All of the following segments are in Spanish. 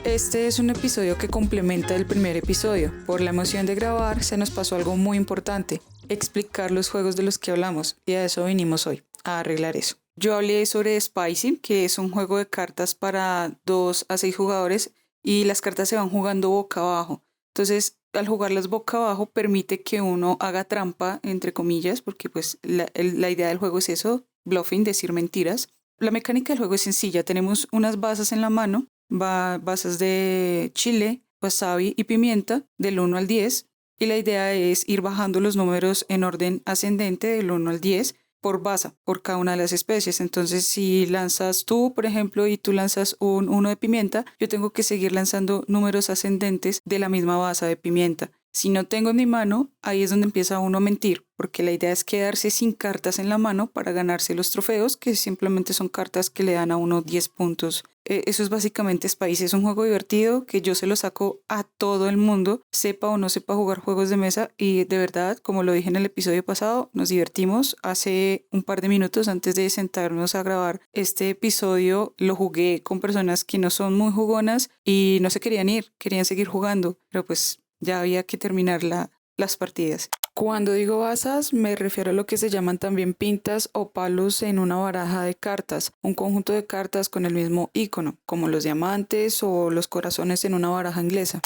Este es un episodio que complementa el primer episodio. Por la emoción de grabar se nos pasó algo muy importante, explicar los juegos de los que hablamos, y a eso vinimos hoy, a arreglar eso. Yo hablé sobre Spicy, que es un juego de cartas para 2 a 6 jugadores y las cartas se van jugando boca abajo. Entonces, al jugarlas boca abajo permite que uno haga trampa, entre comillas, porque pues la idea del juego es eso, bluffing, decir mentiras. La mecánica del juego es sencilla, tenemos unas basas en la mano, basas de chile, wasabi y pimienta del 1 al 10, y la idea es ir bajando los números en orden ascendente del 1 al 10 por basa, por cada una de las especies. Entonces, si lanzas tú, por ejemplo, y tú lanzas un 1 de pimienta, yo tengo que seguir lanzando números ascendentes de la misma basa de pimienta. Si no tengo en mi mano, ahí es donde empieza uno a mentir, porque la idea es quedarse sin cartas en la mano para ganarse los trofeos, que simplemente son cartas que le dan a uno 10 puntos. Eso es básicamente Spice. Es un juego divertido que yo se lo saco a todo el mundo, sepa o no sepa jugar juegos de mesa, y de verdad, como lo dije en el episodio pasado, nos divertimos. Hace un par de minutos antes de sentarnos a grabar este episodio, lo jugué con personas que no son muy jugonas y no se querían ir, querían seguir jugando, pero pues ya había que terminar las partidas. Cuando digo basas, me refiero a lo que se llaman también pintas o palos en una baraja de cartas, un conjunto de cartas con el mismo icono, como los diamantes o los corazones en una baraja inglesa.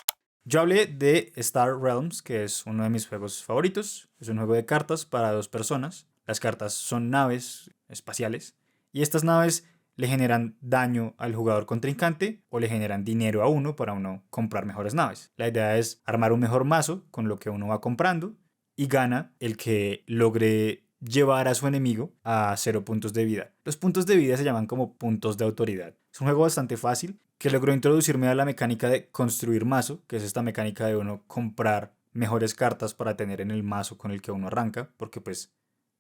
Yo hablé de Star Realms, que es uno de mis juegos favoritos. Es un juego de cartas para 2 personas. Las cartas son naves espaciales y estas naves le generan daño al jugador contrincante o le generan dinero a uno para uno comprar mejores naves. La idea es armar un mejor mazo con lo que uno va comprando y gana el que logre llevar a su enemigo a 0 puntos de vida. Los puntos de vida se llaman como puntos de autoridad. Es un juego bastante fácil que logró introducirme a la mecánica de construir mazo, que es esta mecánica de uno comprar mejores cartas para tener en el mazo con el que uno arranca, porque pues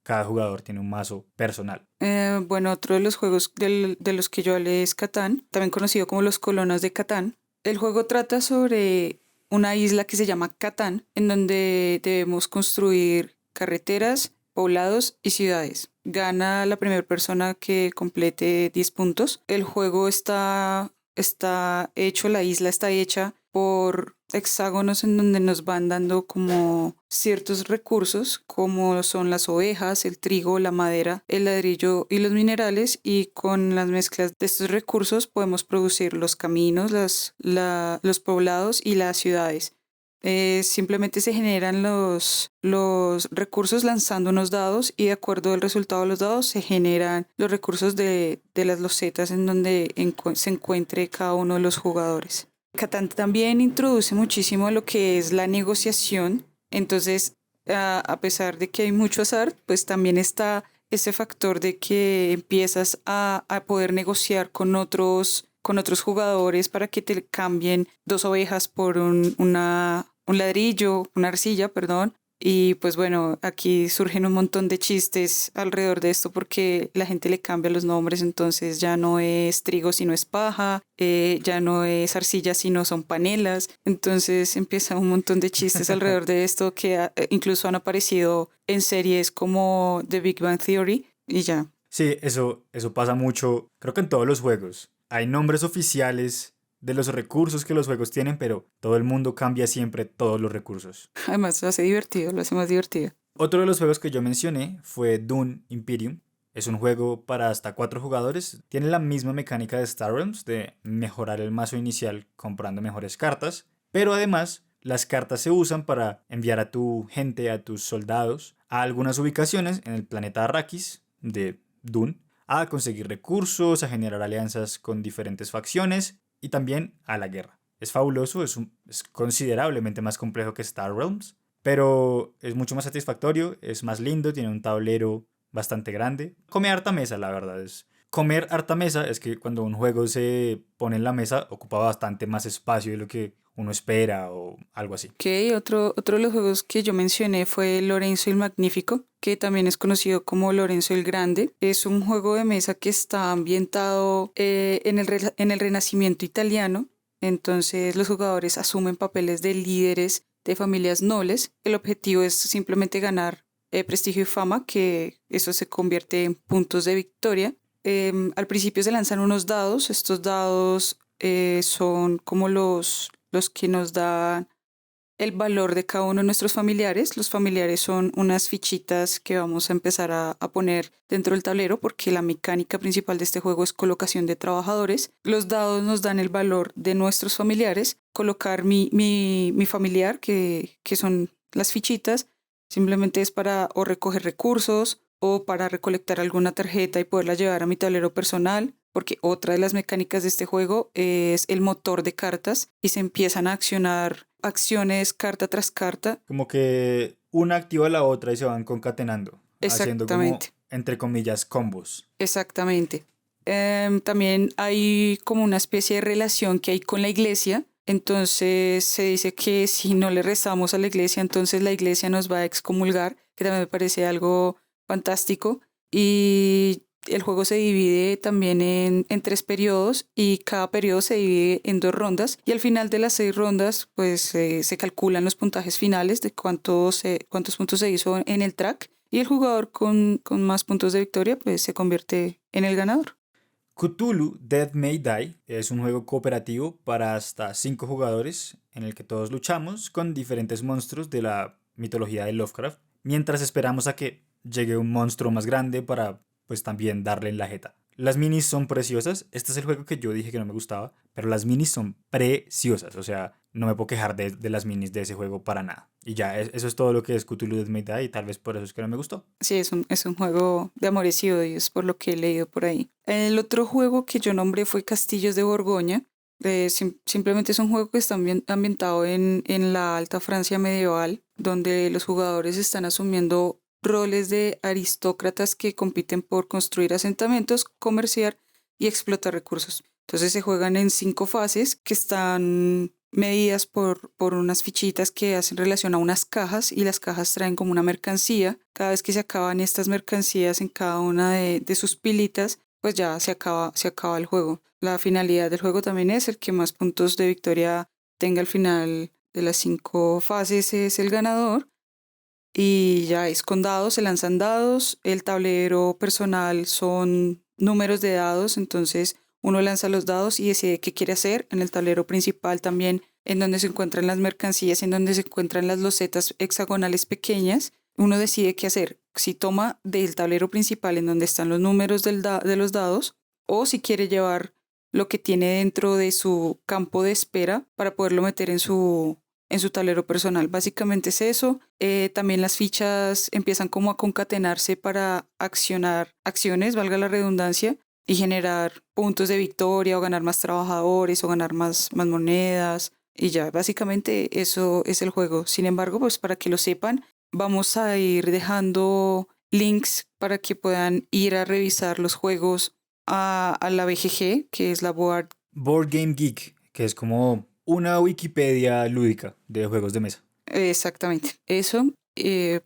cada jugador tiene un mazo personal. Bueno, otro de los juegos de los que yo hablé es Catán, también conocido como los colonos de Catán. El juego trata sobre una isla que se llama Catán, en donde debemos construir carreteras, poblados y ciudades. Gana la primera persona que complete 10 puntos. El juego está hecho, la isla está hecha por hexágonos en donde nos van dando como ciertos recursos, como son las ovejas, el trigo, la madera, el ladrillo y los minerales, y con las mezclas de estos recursos podemos producir los caminos, los poblados y las ciudades. Simplemente se generan los recursos lanzando unos dados, y de acuerdo al resultado de los dados se generan los recursos de las losetas en donde se encuentre cada uno de los jugadores. Catán también introduce muchísimo lo que es la negociación. Entonces, a pesar de que hay mucho azar, pues también está ese factor de que empiezas a poder negociar con otros jugadores para que te cambien 2 ovejas por un ladrillo, una arcilla, perdón. Y pues bueno, aquí surgen un montón de chistes alrededor de esto porque la gente le cambia los nombres. Entonces ya no es trigo sino es paja, ya no es arcilla sino son panelas. Entonces empieza un montón de chistes alrededor de esto que incluso han aparecido en series como The Big Bang Theory y ya. Sí, eso pasa mucho, creo que en todos los juegos. Hay nombres oficiales de los recursos que los juegos tienen, pero todo el mundo cambia siempre todos los recursos. Además lo hace divertido, lo hace más divertido. Otro de los juegos que yo mencioné fue Dune Imperium. Es un juego para hasta 4 jugadores. Tiene la misma mecánica de Star Realms, de mejorar el mazo inicial comprando mejores cartas, pero además las cartas se usan para enviar a tu gente, a tus soldados, a algunas ubicaciones en el planeta Arrakis de Dune, a conseguir recursos, a generar alianzas con diferentes facciones y también a la guerra. Es fabuloso, es considerablemente más complejo que Star Realms, pero es mucho más satisfactorio, es más lindo, tiene un tablero bastante grande. Come harta mesa, la verdad. Comer harta mesa es que cuando un juego se pone en la mesa ocupa bastante más espacio de lo que uno espera o algo así. Ok, otro de los juegos que yo mencioné fue Lorenzo el Magnífico, que también es conocido como Lorenzo el Grande. Es un juego de mesa que está ambientado en el Renacimiento italiano. Entonces los jugadores asumen papeles de líderes de familias nobles. El objetivo es simplemente ganar prestigio y fama, que eso se convierte en puntos de victoria. Al principio se lanzan unos dados. Estos dados son como los que nos dan el valor de cada uno de nuestros familiares. Los familiares son unas fichitas que vamos a empezar a poner dentro del tablero porque la mecánica principal de este juego es colocación de trabajadores. Los dados nos dan el valor de nuestros familiares. Colocar mi familiar, que son las fichitas, simplemente es para o recoger recursos o para recolectar alguna tarjeta y poderla llevar a mi tablero personal, porque otra de las mecánicas de este juego es el motor de cartas y se empiezan a accionar acciones carta tras carta. Como que una activa a la otra y se van concatenando, haciendo como, Exactamente, entre comillas, combos. exactamente. También hay como una especie de relación que hay con la iglesia. Entonces se dice que si no le rezamos a la iglesia, entonces la iglesia nos va a excomulgar, que también me parece algo fantástico. Y el juego se divide también en 3 periodos y cada periodo se divide en 2 rondas. Y al final de las 6 rondas, pues se calculan los puntajes finales de cuántos puntos se hizo en el track. Y el jugador con más puntos de victoria, pues se convierte en el ganador. Cthulhu Death May Die es un juego cooperativo para hasta 5 jugadores en el que todos luchamos con diferentes monstruos de la mitología de Lovecraft, mientras esperamos a que llegue un monstruo más grande para pues también darle en la jeta. Las minis son preciosas, este es el juego que yo dije que no me gustaba, pero las minis son preciosas, o sea, no me puedo quejar de las minis de ese juego para nada. Y ya, eso es todo lo que es Cthulhu Death May Die y tal vez por eso es que no me gustó. Sí, es un juego de amores y odios, por lo que he leído por ahí. El otro juego que yo nombré fue Castillos de Borgoña. Simplemente es un juego que está ambientado en la Alta Francia medieval, donde los jugadores están asumiendo roles de aristócratas que compiten por construir asentamientos, comerciar y explotar recursos. Entonces se juegan en 5 fases que están medidas por unas fichitas que hacen relación a unas cajas y las cajas traen como una mercancía. Cada vez que se acaban estas mercancías en cada una de sus pilitas, pues ya se acaba el juego. La finalidad del juego también es el que más puntos de victoria tenga al final de las 5 fases es el ganador. Y ya es con dados, se lanzan dados. El tablero personal son números de dados, entonces uno lanza los dados y decide qué quiere hacer. En el tablero principal también, en donde se encuentran las mercancías, en donde se encuentran las losetas hexagonales pequeñas, uno decide qué hacer. Si toma del tablero principal en donde están los números de los dados, o si quiere llevar lo que tiene dentro de su campo de espera para poderlo meter en su tablero personal. Básicamente es eso. También las fichas empiezan como a concatenarse para accionar acciones, valga la redundancia, y generar puntos de victoria o ganar más trabajadores o ganar más monedas. Y ya, básicamente eso es el juego. Sin embargo, pues para que lo sepan, vamos a ir dejando links para que puedan ir a revisar los juegos a la BGG, que es la Board Game Geek, que es como una Wikipedia lúdica de juegos de mesa. Exactamente, eso,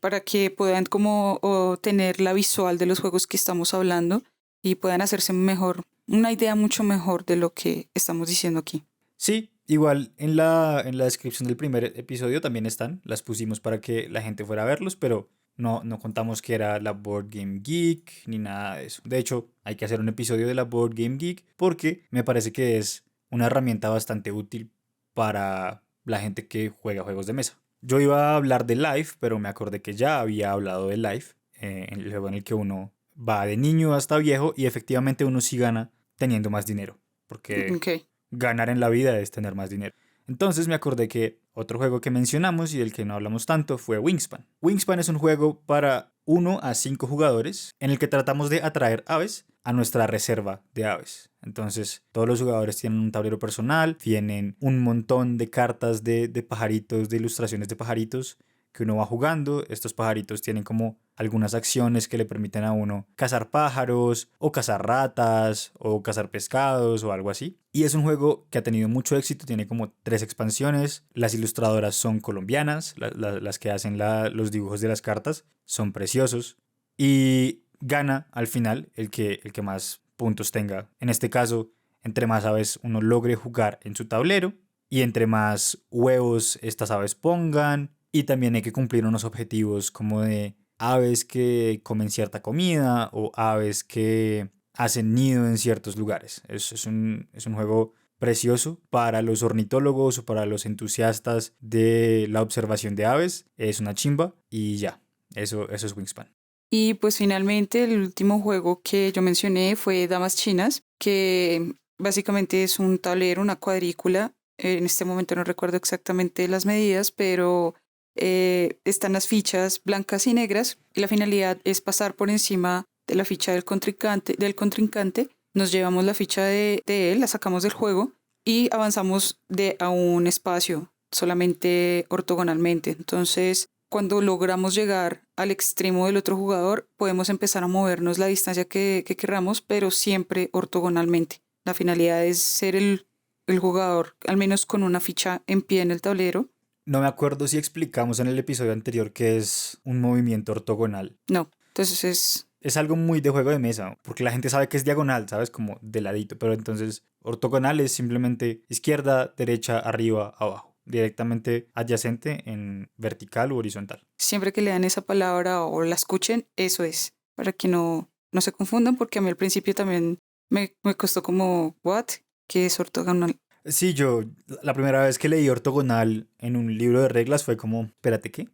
para que puedan como tener la visual de los juegos que estamos hablando y puedan hacerse mejor, una idea mucho mejor de lo que estamos diciendo aquí. Sí, igual en la descripción del primer episodio también están, las pusimos para que la gente fuera a verlos, pero no contamos que era la Board Game Geek ni nada de eso. De hecho, hay que hacer un episodio de la Board Game Geek porque me parece que es una herramienta bastante útil para la gente que juega juegos de mesa. Yo iba a hablar de Life, pero me acordé que ya había hablado de Life, en el juego en el que uno va de niño hasta viejo y efectivamente uno sí gana teniendo más dinero, porque Ok. ganar en la vida es tener más dinero. Entonces me acordé que otro juego que mencionamos y del que no hablamos tanto fue Wingspan. Wingspan es un juego para 1 a 5 jugadores en el que tratamos de atraer aves a nuestra reserva de aves. Entonces todos los jugadores tienen un tablero personal, tienen un montón de cartas de pajaritos, de ilustraciones de pajaritos que uno va jugando. Estos pajaritos tienen como algunas acciones que le permiten a uno cazar pájaros o cazar ratas o cazar pescados o algo así. Y es un juego que ha tenido mucho éxito, tiene como 3 expansiones. Las ilustradoras son colombianas, las que hacen los dibujos de las cartas son preciosos. Y gana al final el que más puntos tenga. En este caso, entre más aves uno logre jugar en su tablero y entre más huevos estas aves pongan. Y también hay que cumplir unos objetivos como de aves que comen cierta comida o aves que hacen nido en ciertos lugares. Es un juego precioso para los ornitólogos o para los entusiastas de la observación de aves. Es una chimba y ya, eso es Wingspan. Y pues finalmente el último juego que yo mencioné fue Damas Chinas, que básicamente es un tablero, una cuadrícula. En este momento no recuerdo exactamente las medidas, pero están las fichas blancas y negras y la finalidad es pasar por encima de la ficha del contrincante. Nos llevamos la ficha de él, la sacamos del juego y avanzamos a un espacio solamente ortogonalmente. Entonces, cuando logramos llegar al extremo del otro jugador, podemos empezar a movernos la distancia que queramos, pero siempre ortogonalmente. La finalidad es ser el jugador, al menos con una ficha en pie en el tablero. No me acuerdo si explicamos en el episodio anterior que es un movimiento ortogonal. No, entonces Es algo muy de juego de mesa, porque la gente sabe que es diagonal, ¿sabes? Como de ladito, pero entonces ortogonal es simplemente izquierda, derecha, arriba, abajo, directamente adyacente en vertical u horizontal. siempre que lean esa palabra o la escuchen, eso es, para que no se confundan, porque a mí al principio también me costó como, ¿what? ¿Qué es ortogonal? Sí, yo la primera vez que leí ortogonal en un libro de reglas fue como, espérate, ¿qué?